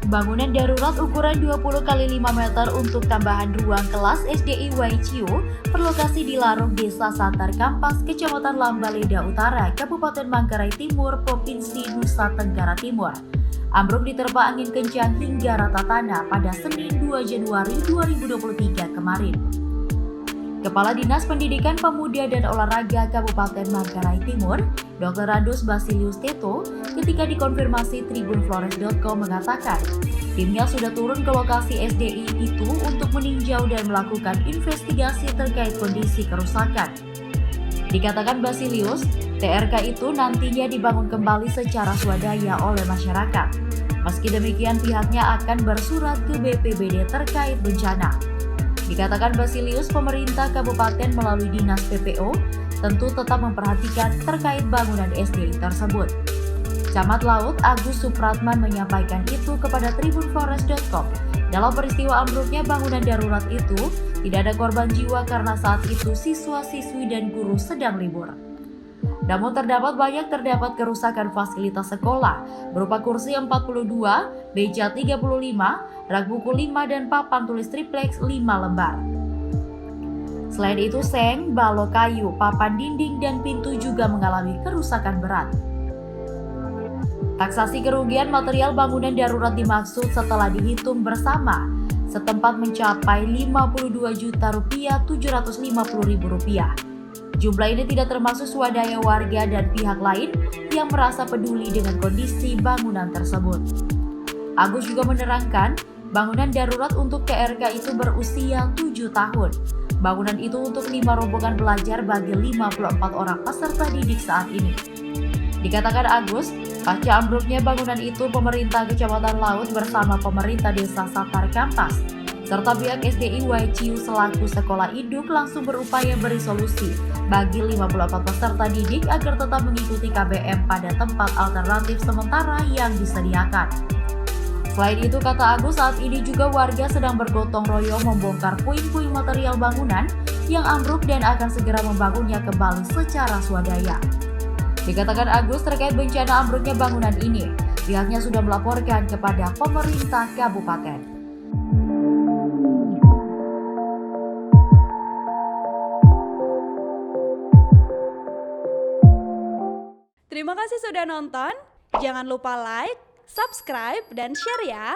Bangunan darurat ukuran 20 x 5 meter untuk tambahan ruang kelas SDI Waiciu berlokasi di Larung, Desa Santar Kampas, Kecamatan Lambaleda Utara, Kabupaten Manggarai Timur, Provinsi Nusa Tenggara Timur. Ambruk diterpa angin kencang hingga rata tanah pada Senin 2 Januari 2023 kemarin. Kepala Dinas Pendidikan Pemuda dan Olahraga Kabupaten Manggarai Timur, Dr. Randus Basilius Teto, ketika dikonfirmasi tribunflores.com mengatakan, timnya sudah turun ke lokasi SDI itu untuk meninjau dan melakukan investigasi terkait kondisi kerusakan. Dikatakan Basilius, TRK itu nantinya dibangun kembali secara swadaya oleh masyarakat. Meski demikian, pihaknya akan bersurat ke BPBD terkait bencana. Dikatakan Basilius, pemerintah kabupaten melalui Dinas PPO tentu tetap memperhatikan terkait bangunan SDI tersebut. Camat Laut Agus Supratman menyampaikan itu kepada tribunflores.com. Dalam peristiwa ambruknya bangunan darurat itu, tidak ada korban jiwa karena saat itu siswa-siswi dan guru sedang libur. Namun terdapat kerusakan fasilitas sekolah berupa kursi 42, meja 35, rak buku 5 dan papan tulis triplex 5 lembar. Selain itu, seng, balok kayu, papan dinding dan pintu juga mengalami kerusakan berat. Taksasi kerugian material bangunan darurat dimaksud setelah dihitung bersama setempat mencapai Rp52.750.000. Jumlah ini tidak termasuk swadaya warga dan pihak lain yang merasa peduli dengan kondisi bangunan tersebut. Agus juga menerangkan, bangunan darurat untuk TRK itu berusia 7 tahun. Bangunan itu untuk 5 rombongan belajar bagi 54 orang peserta didik saat ini. Dikatakan Agus, pasca ambruknya bangunan itu, pemerintah Kecamatan Laut bersama pemerintah Desa Santar Kampas serta pihak SDI Waiciu selaku sekolah induk langsung berupaya beri solusi bagi 54 peserta didik agar tetap mengikuti KBM pada tempat alternatif sementara yang disediakan. Selain itu, kata Agus, saat ini juga warga sedang bergotong royong membongkar puing-puing material bangunan yang ambruk dan akan segera membangunnya kembali secara swadaya. Dikatakan Agus, terkait bencana ambruknya bangunan ini, pihaknya sudah melaporkan kepada pemerintah kabupaten. Terima kasih sudah nonton. Jangan lupa like, subscribe, dan share ya.